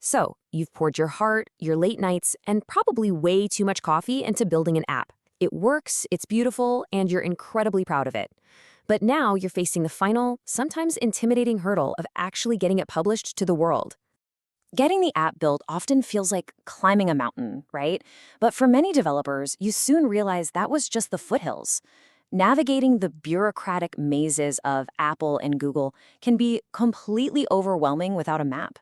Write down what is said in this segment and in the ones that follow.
So, you've poured your heart, your late nights, and probably way too much coffee into building an app. It works, it's beautiful, and you're incredibly proud of it. But now you're facing the final, sometimes intimidating hurdle of actually getting it published to the world. Getting the app built often feels like climbing a mountain, right? But for many developers, you soon realize that was just the foothills. Navigating the bureaucratic mazes of Apple and Google can be completely overwhelming without a map.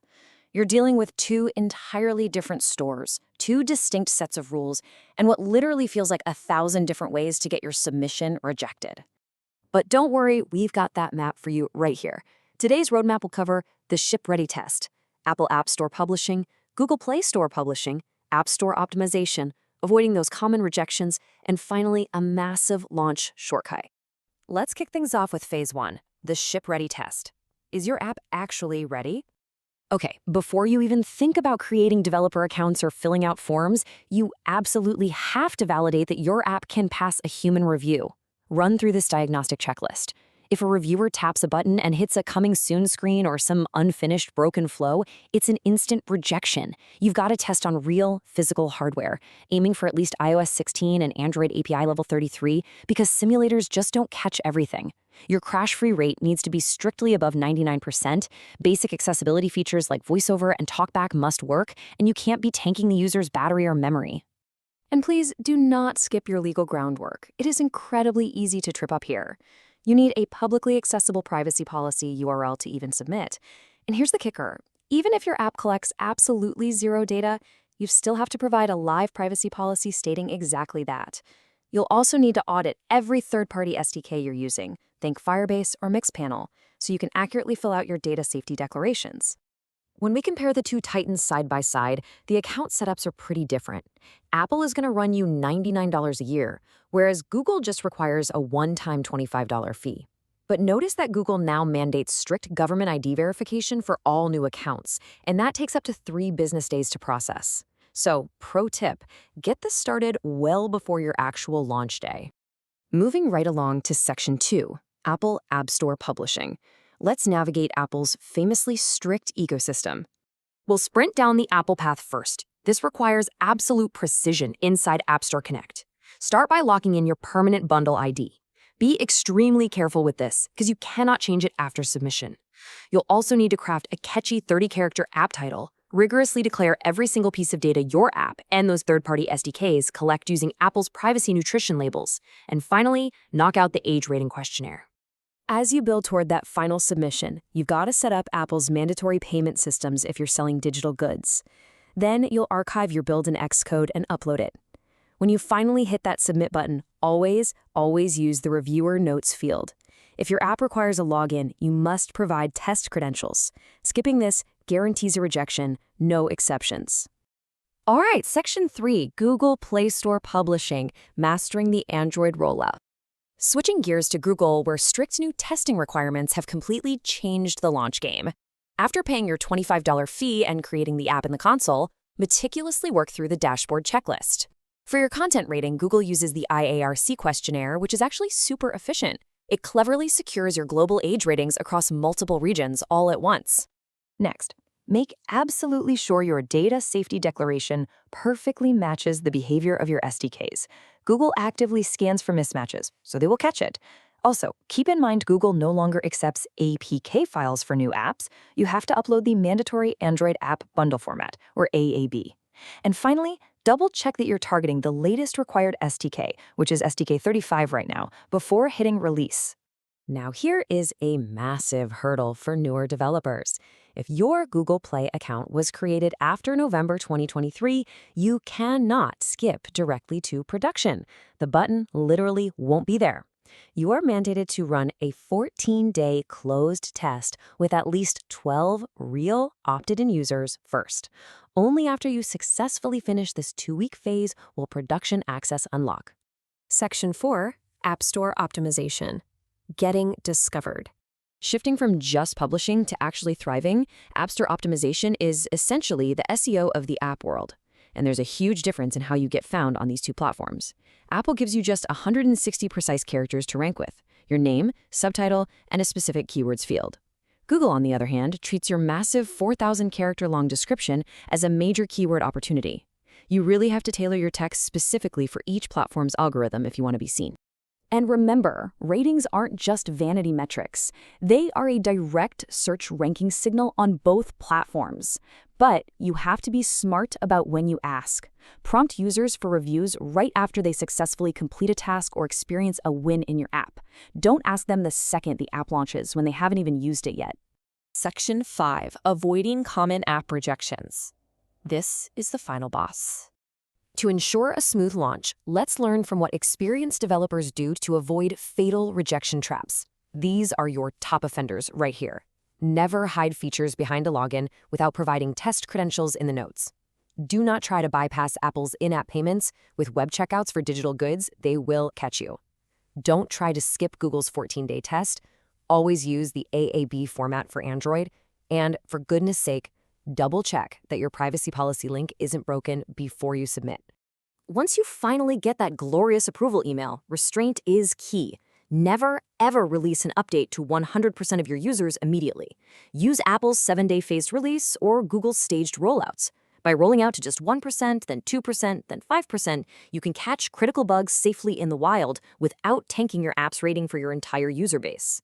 You're dealing with two entirely different stores, two distinct sets of rules, and what literally feels like 1,000 different ways to get your submission rejected. But don't worry, we've got that map for you right here. Today's roadmap will cover the ship-ready test, Apple App Store publishing, Google Play Store publishing, App Store optimization, avoiding those common rejections, and finally, a massive launch shortcut. Let's kick things off with Phase 1, the ship-ready test. Is your app actually ready? Okay, before you even think about creating developer accounts or filling out forms, you absolutely have to validate that your app can pass a human review. Run through this diagnostic checklist. If a reviewer taps a button and hits a coming soon screen or some unfinished broken flow, it's an instant rejection. You've got to test on real, physical hardware, aiming for at least iOS 16 and Android API level 33, because simulators just don't catch everything. Your crash-free rate needs to be strictly above 99%, basic accessibility features like VoiceOver and TalkBack must work, and you can't be tanking the user's battery or memory. And please do not skip your legal groundwork. It is incredibly easy to trip up here. You need a publicly accessible privacy policy URL to even submit. And here's the kicker. Even if your app collects absolutely zero data, you still have to provide a live privacy policy stating exactly that. You'll also need to audit every third-party SDK you're using, think Firebase or Mixpanel, so you can accurately fill out your data safety declarations. When we compare the two titans side by side, the account setups are pretty different. Apple is going to run you $99 a year, whereas Google just requires a one-time $25 fee. But notice that Google now mandates strict government ID verification for all new accounts, and that takes up to 3 business days to process. So, pro tip, get this started well before your actual launch day. Moving right along to Section 2, Apple App Store Publishing. Let's navigate Apple's famously strict ecosystem. We'll sprint down the Apple path first. This requires absolute precision inside App Store Connect. Start by locking in your permanent bundle ID. Be extremely careful with this, because you cannot change it after submission. You'll also need to craft a catchy 30-character app title, rigorously declare every single piece of data your app and those third-party SDKs collect using Apple's privacy nutrition labels, and finally, knock out the age rating questionnaire. As you build toward that final submission, you've got to set up Apple's mandatory payment systems if you're selling digital goods. Then you'll archive your build in Xcode and upload it. When you finally hit that submit button, always use the reviewer notes field. If your app requires a login, you must provide test credentials. Skipping this guarantees a rejection, no exceptions. All right, Section 3, Google Play Store Publishing, Mastering the Android Rollout. Switching gears to Google, where strict new testing requirements have completely changed the launch game. After paying your $25 fee and creating the app in the console, meticulously work through the dashboard checklist. For your content rating, Google uses the IARC questionnaire, which is actually super efficient. It cleverly secures your global age ratings across multiple regions all at once. Next, make absolutely sure your data safety declaration perfectly matches the behavior of your SDKs. Google actively scans for mismatches, so they will catch it. Also, keep in mind Google no longer accepts APK files for new apps. You have to upload the mandatory Android App Bundle Format, or AAB. And finally, double-check that you're targeting the latest required SDK, which is SDK 35 right now, before hitting release. Now here is a massive hurdle for newer developers. If your Google Play account was created after November 2023, you cannot skip directly to production. The button literally won't be there. You are mandated to run a 14-day closed test with at least 12 real opted-in users first. Only after you successfully finish this 2-week phase will production access unlock. Section 4, App Store Optimization. Getting discovered. Shifting from just publishing to actually thriving, App Store optimization is essentially the SEO of the app world. And there's a huge difference in how you get found on these two platforms. Apple gives you just 160 precise characters to rank with, your name, subtitle, and a specific keywords field. Google, on the other hand, treats your massive 4,000-character-long description as a major keyword opportunity. You really have to tailor your text specifically for each platform's algorithm if you want to be seen. And remember, ratings aren't just vanity metrics. They are a direct search ranking signal on both platforms. But you have to be smart about when you ask. Prompt users for reviews right after they successfully complete a task or experience a win in your app. Don't ask them the second the app launches when they haven't even used it yet. Section 5. Avoiding common app rejections. This is the final boss. To ensure a smooth launch, let's learn from what experienced developers do to avoid fatal rejection traps. These are your top offenders right here. Never hide features behind a login without providing test credentials in the notes. Do not try to bypass Apple's in-app payments with web checkouts for digital goods. They will catch you. Don't try to skip Google's 14-day test. Always use the AAB format for Android. And for goodness sake, double-check that your privacy policy link isn't broken before you submit. Once you finally get that glorious approval email, restraint is key. Never, ever release an update to 100% of your users immediately. Use Apple's 7-day phased release or Google's staged rollouts. By rolling out to just 1%, then 2%, then 5%, you can catch critical bugs safely in the wild without tanking your app's rating for your entire user base.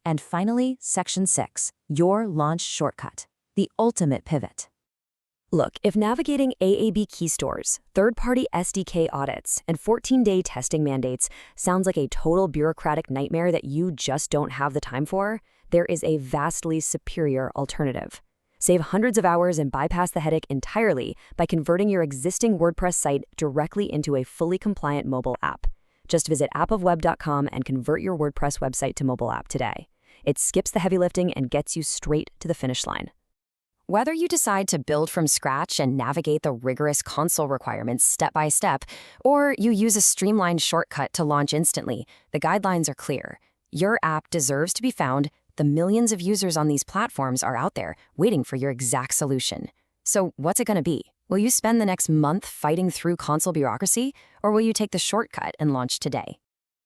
And finally, Section 6, your launch shortcut. The ultimate pivot. Look, if navigating AAB key stores, third-party SDK audits, and 14-day testing mandates sounds like a total bureaucratic nightmare that you just don't have the time for, there is a vastly superior alternative. Save hundreds of hours and bypass the headache entirely by converting your existing WordPress site directly into a fully compliant mobile app. Just visit appofweb.com and convert your WordPress website to mobile app today. It skips the heavy lifting and gets you straight to the finish line. Whether you decide to build from scratch and navigate the rigorous console requirements step by step, or you use a streamlined shortcut to launch instantly, the guidelines are clear. Your app deserves to be found. The millions of users on these platforms are out there waiting for your exact solution. So what's it going to be? Will you spend the next month fighting through console bureaucracy, or will you take the shortcut and launch today?